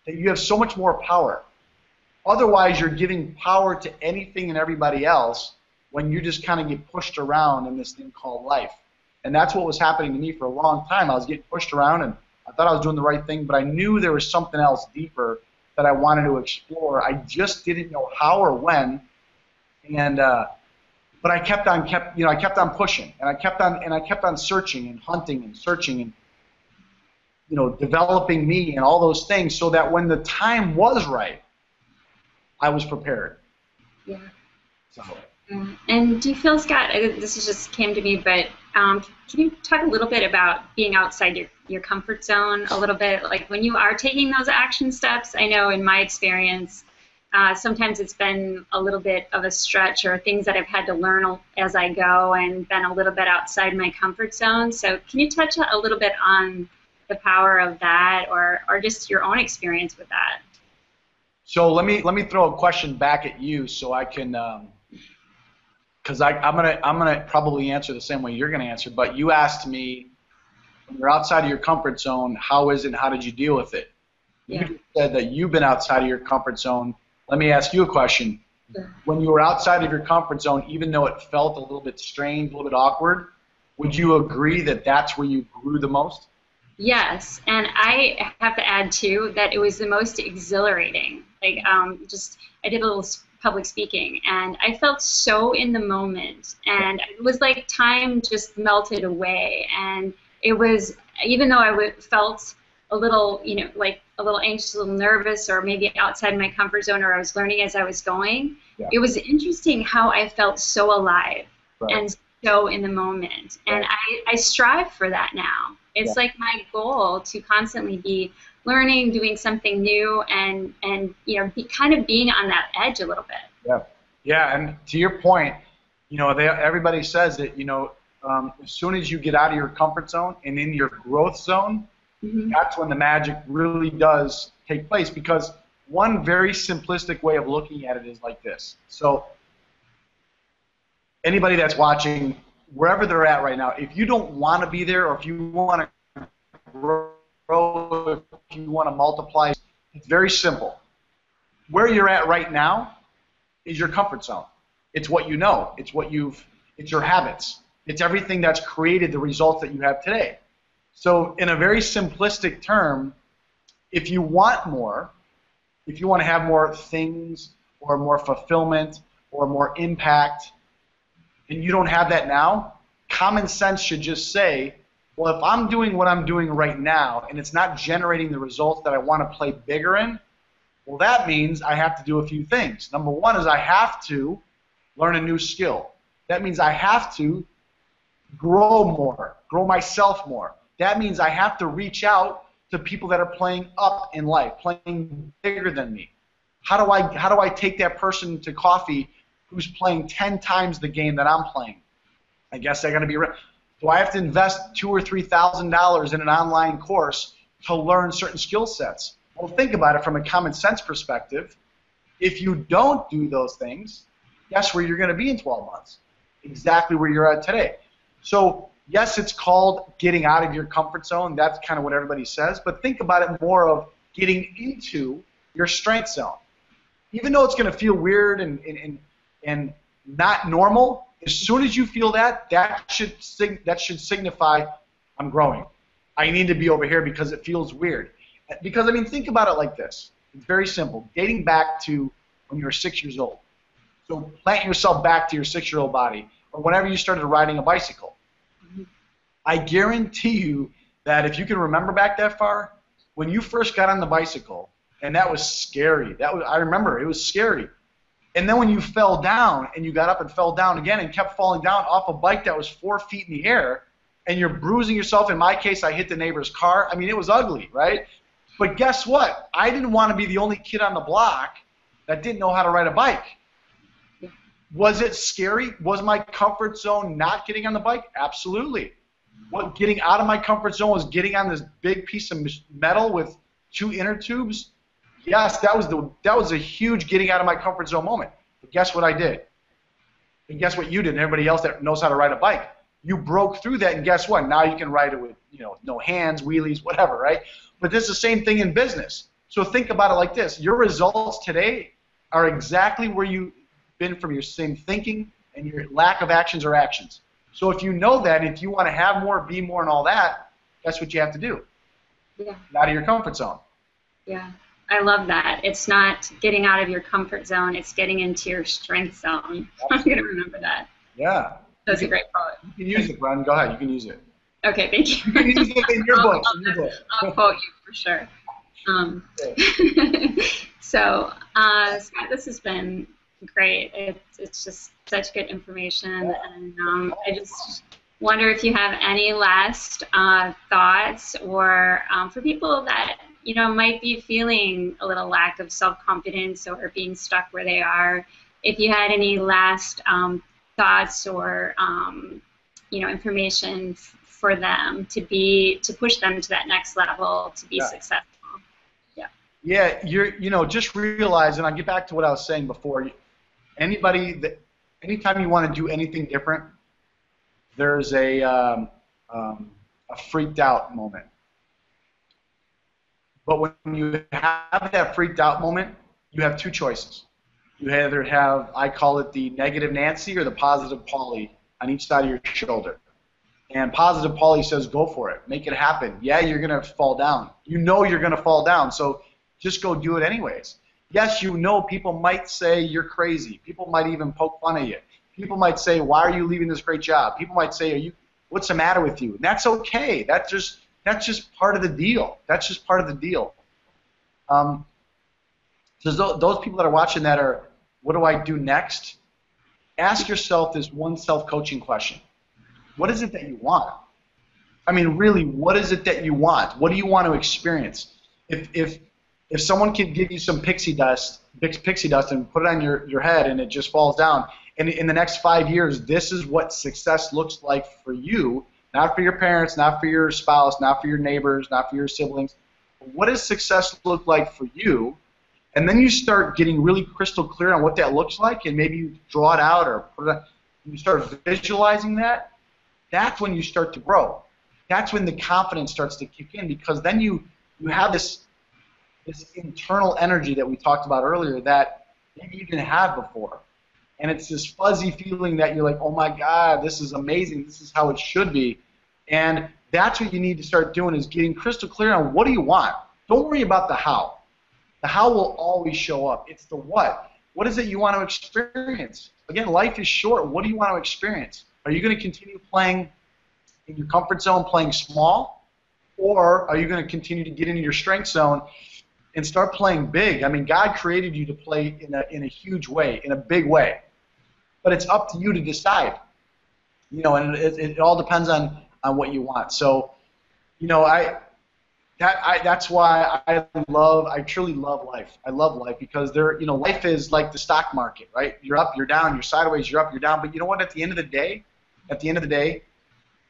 that you have so much more power. Otherwise, you're giving power to anything and everybody else when you just kind of get pushed around in this thing called life. And that's what was happening to me for a long time. I was getting pushed around, and I thought I was doing the right thing, but I knew there was something else deeper that I wanted to explore. I just didn't know how or when. And but I kept on pushing, and I kept on searching and hunting and searching and developing me and all those things, so that when the time was right, I was prepared. Yeah. So. And do you feel, Scott, this just came to me, but can you talk a little bit about being outside your comfort zone a little bit? Like, when you are taking those action steps, I know in my experience, sometimes it's been a little bit of a stretch, or things that I've had to learn as I go, and been a little bit outside my comfort zone. So can you touch a little bit on the power of that, or just your own experience with that? So let me throw a question back at you, so I can, because I'm gonna probably answer the same way you're gonna answer. But you asked me, when you're outside of your comfort zone, how is it? And how did you deal with it? Yeah. You said that you've been outside of your comfort zone. Let me ask you a question. Sure. When you were outside of your comfort zone, even though it felt a little bit strange, a little bit awkward, would you agree that that's where you grew the most? Yes, and I have to add too that it was the most exhilarating. Like, I did a little public speaking, and I felt so in the moment, and it was like time just melted away. And it was, even though I felt a little, like a little anxious, a little nervous, or maybe outside my comfort zone, or I was learning as I was going. Yeah. It was interesting how I felt so alive, right, and so in the moment. Right. And I strive for that now. It's like my goal to constantly be learning, doing something new, and be kind of being on that edge a little bit. Yeah, yeah. And to your point, everybody says that as soon as you get out of your comfort zone and in your growth zone, mm-hmm, that's when the magic really does take place. Because one very simplistic way of looking at it is like this. So anybody that's watching, wherever they're at right now, if you don't want to be there, or if you want to grow, if you want to multiply, it's very simple. Where you're at right now is your comfort zone. It's what you know. It's your habits. It's everything that's created the results that you have today. So in a very simplistic term, if you want more, if you want to have more things, or more fulfillment, or more impact, and you don't have that now, common sense should just say, well, if I'm doing what I'm doing right now and it's not generating the results that I want to play bigger in, well, that means I have to do a few things. Number one is I have to learn a new skill. That means I have to grow more, grow myself more. That means I have to reach out to people that are playing up in life, playing bigger than me. How do I take that person to coffee who's playing 10 times the game that I'm playing? I guess I got to be ready. Do I have to invest $2,000 or $3,000 in an online course to learn certain skill sets? Well, think about it from a common sense perspective. If you don't do those things, guess where you're going to be in 12 months? Exactly where you're at today. So, yes, it's called getting out of your comfort zone. That's kind of what everybody says. But think about it more of getting into your strength zone. Even though it's going to feel weird and not normal, as soon as you feel that, that should signify I'm growing. I need to be over here because it feels weird. Because, I mean, think about it like this. It's very simple. Dating back to when you were 6 years old. So plant yourself back to your 6-year-old body, or whenever you started riding a bicycle. I guarantee you that if you can remember back that far, when you first got on the bicycle, and that was scary. I remember it was scary. And then when you fell down and you got up and fell down again and kept falling down off a bike that was 4 feet in the air, and you're bruising yourself. In my case, I hit the neighbor's car. I mean, it was ugly, right? But guess what? I didn't want to be the only kid on the block that didn't know how to ride a bike. Was it scary? Was my comfort zone not getting on the bike? Absolutely. What getting out of my comfort zone was getting on this big piece of metal with 2 inner tubes. Yes, that was a huge getting out of my comfort zone moment. But guess what I did? And guess what you did and everybody else that knows how to ride a bike? You broke through that, and guess what? Now you can ride it with, no hands, wheelies, whatever, right? But this is the same thing in business. So think about it like this. Your results today are exactly where you've been from your same thinking and your lack of actions or actions. So if you know that, if you want to have more, be more, and all that, that's what you have to do. Yeah. Get out of your comfort zone. Yeah. I love that. It's not getting out of your comfort zone. It's getting into your strength zone. I'm going to remember that. Yeah. That's a great quote. You can use it, Bren. Go ahead. You can use it. Okay, thank you. You can use it in your book. I'll quote you for sure. So, Scott, this has been great. It's just such good information, and I just wonder if you have any last thoughts, or for people that might be feeling a little lack of self-confidence or being stuck where they are, if you had any last thoughts or information for them to push them to that next level to be successful. Yeah, just realize, and I'll get back to what I was saying before. Anytime you want to do anything different, there's a freaked out moment. But when you have that freaked out moment, you have 2 choices. You either have, I call it the negative Nancy or the positive Polly on each side of your shoulder. And positive Polly says, go for it. Make it happen. Yeah, you're going to fall down. You know you're going to fall down, so just go do it anyways. Yes, people might say you're crazy. People might even poke fun at you. People might say, why are you leaving this great job? People might say, what's the matter with you? And that's okay. That's just part of the deal. That's just part of the deal. So those people that are watching that are, what do I do next? Ask yourself this one self-coaching question. What is it that you want? I mean, really, what is it that you want? What do you want to experience? If someone could give you some pixie dust and put it on your head and it just falls down, and in the next 5 years, this is what success looks like for you, not for your parents, not for your spouse, not for your neighbors, not for your siblings. What does success look like for you? And then you start getting really crystal clear on what that looks like, and maybe you draw it out or put it on, you start visualizing that. That's when you start to grow. That's when the confidence starts to kick in, because then you have this internal energy that we talked about earlier that maybe you didn't have before. And it's this fuzzy feeling that you're like, oh my God, this is amazing. This is how it should be. And that's what you need to start doing, is getting crystal clear on what do you want. Don't worry about the how. The how will always show up. It's the what. What is it you want to experience? Again, life is short. What do you want to experience? Are you going to continue playing in your comfort zone, playing small? Or are you going to continue to get into your strength zone and start playing big? I mean, God created you to play in a huge way, in a big way. But it's up to you to decide. And it all depends on what you want. So, that's why I truly love life. I love life because life is like the stock market, right? You're up, you're down, you're sideways, you're up, you're down. But you know what? At the end of the day,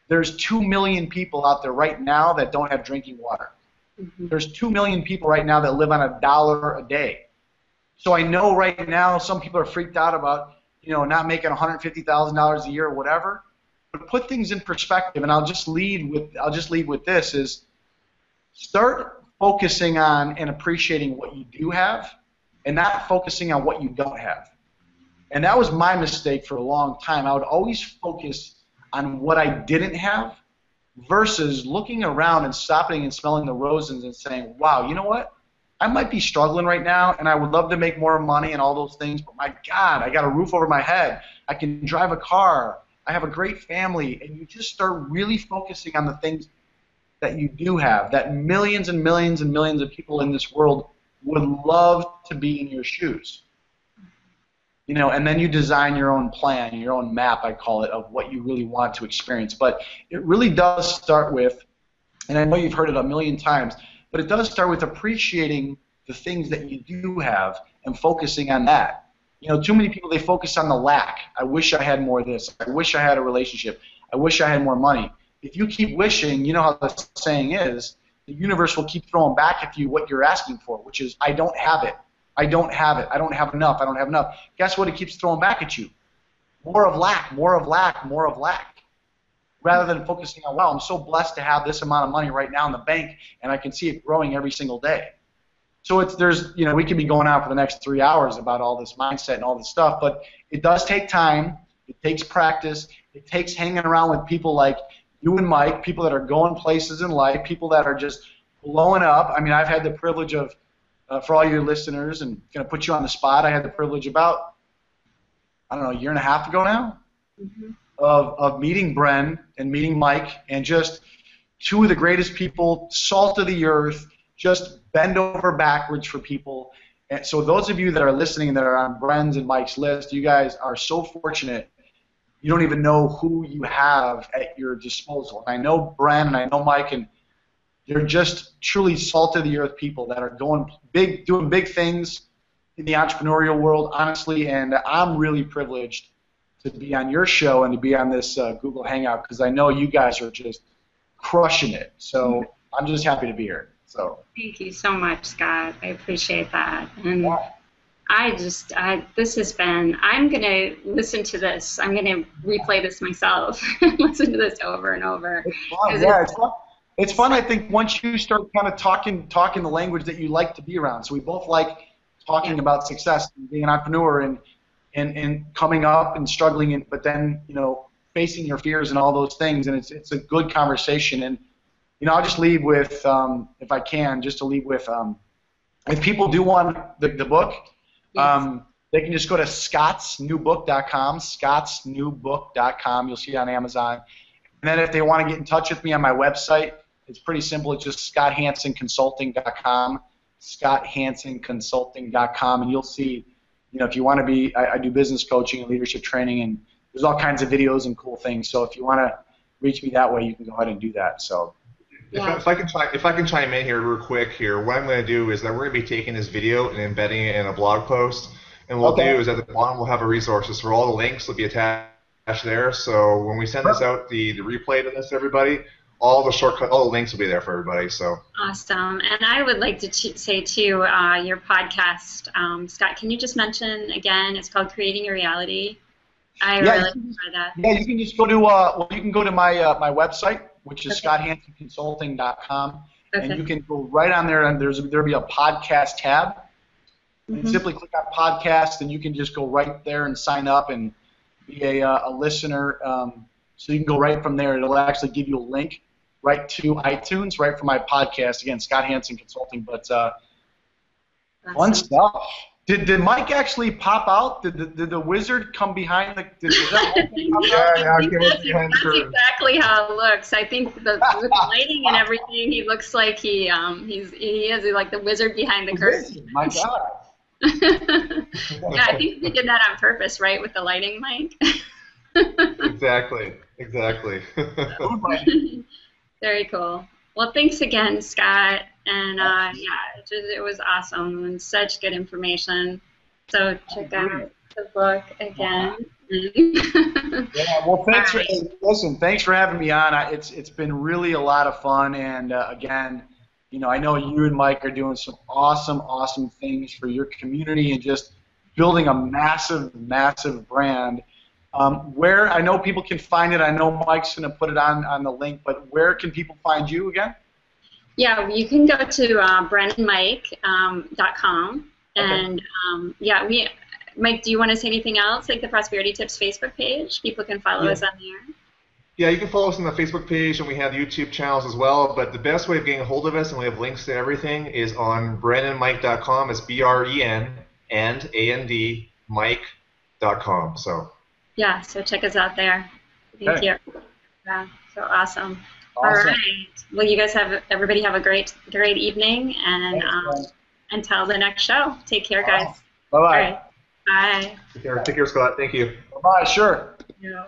there's 2 million people out there right now that don't have drinking water. Mm-hmm. There's 2 million people right now that live on $1 a day. So I know right now some people are freaked out about, not making $150,000 a year or whatever. But put things in perspective, and I'll just lead with this: is start focusing on and appreciating what you do have, and not focusing on what you don't have. And that was my mistake for a long time. I would always focus on what I didn't have, versus looking around and stopping and smelling the roses and saying, wow, you know what? I might be struggling right now, and I would love to make more money and all those things, but my God, I got a roof over my head. I can drive a car. I have a great family. And you just start really focusing on the things that you do have, that millions and millions and millions of people in this world would love to be in your shoes. And then you design your own plan, your own map, I call it, of what you really want to experience. But it really does start with, and I know you've heard it a million times, but it does start with appreciating the things that you do have and focusing on that. Too many people, they focus on the lack. I wish I had more of this. I wish I had a relationship. I wish I had more money. If you keep wishing, you know how the saying is, the universe will keep throwing back at you what you're asking for, which is, I don't have it. I don't have it. I don't have enough. I don't have enough. Guess what? It keeps throwing back at you. More of lack, more of lack, more of lack. Rather than focusing on, wow, I'm so blessed to have this amount of money right now in the bank, and I can see it growing every single day. So we could be going on for the next 3 hours about all this mindset and all this stuff, but it does take time. It takes practice. It takes hanging around with people like you and Mike, people that are going places in life, people that are just blowing up. I mean, I've had the privilege of, for all your listeners, and going to put you on the spot, I had the privilege about, a year and a half ago now, mm-hmm. of meeting Bren and meeting Mike, and just two of the greatest people, salt of the earth, just bend over backwards for people. And so those of you that are listening that are on Bren's and Mike's list, you guys are so fortunate. You don't even know who you have at your disposal. And I know Bren and I know Mike, and they're just truly salt of the earth people that are doing big things in the entrepreneurial world, honestly. And I'm really privileged to be on your show and to be on this Google Hangout, because I know you guys are just crushing it. So I'm just happy to be here. So thank you so much, Scott. I appreciate that. And yeah. This has been, I'm going to listen to this. I'm going to replay this myself, listen to this over and over. It's fun. Yeah, it's fun. It's fun, I think, once you start kind of talking the language that you like to be around. So we both like talking about success and being an entrepreneur and coming up and struggling, but then, facing your fears and all those things. And it's a good conversation. And, I'll just leave with, if I can, just to leave with, if people do want the book, yes. They can just go to scottsnewbook.com, scottsnewbook.com. You'll see it on Amazon. And then if they want to get in touch with me on my website, it's pretty simple. It's just scotthansenconsulting.com, scotthansenconsulting.com, and you'll see, if you want to be, I do business coaching and leadership training, and there's all kinds of videos and cool things. So if you want to reach me that way, you can go ahead and do that. So. Yeah. If I can chime in here real quick here, what I'm going to do is that we're going to be taking this video and embedding it in a blog post, and what we'll do is at the bottom we'll have a resources for all the links will be attached there. So when we send this out, the replay to this, everybody, all the links will be there for everybody. So awesome. And I would like to say too, your podcast, Scott, can you just mention again? It's called Creating Your Reality. I really enjoy that. Yeah, you can just go to you can go to my my website, which is scotthansenconsulting.com, and you can go right on there, and there'll be a podcast tab. Mm-hmm. And simply click on podcast, and you can just go right there and sign up and be a listener. So you can go right from there. It'll actually give you a link right to iTunes, right from my podcast. Again, Scott Hansen Consulting. But fun stuff. Did Mike actually pop out? Did the wizard come behind the? That's exactly how it looks. I think with the lighting and everything, he looks like he is like the wizard behind the curtain. My God. Yeah, I think we did that on purpose, right, with the lighting, Mike? Exactly. Exactly. Food money. Very cool. Well, thanks again, Scott. And yeah, it was awesome and such good information. So I check agree. out the book again. Yeah, well, All thanks for right. listen. Thanks for having me on. It's been really a lot of fun, and again, I know you and Mike are doing some awesome things for your community and just building a massive brand. Where I know people can find it, I know Mike's going to put it on the link, but where can people find you again? Yeah, you can go to brenandmike.com. Okay. And yeah, Mike, do you want to say anything else, like the Prosperity Tips Facebook page? People can follow Yeah. us on there. Yeah, you can follow us on the Facebook page, and we have YouTube channels as well. But the best way of getting a hold of us, and we have links to everything, is on brenandmike.com. It's BREN and AND Mike.com. So. Yeah, so check us out there. Thank Okay. you. Yeah, so awesome. All Awesome. right. Well, you guys everybody have a great evening, and Thanks, man. until the next show, take care, guys. Bye All bye. right. Bye. Take care, Scott. Thank you. Bye bye. Sure. Yeah.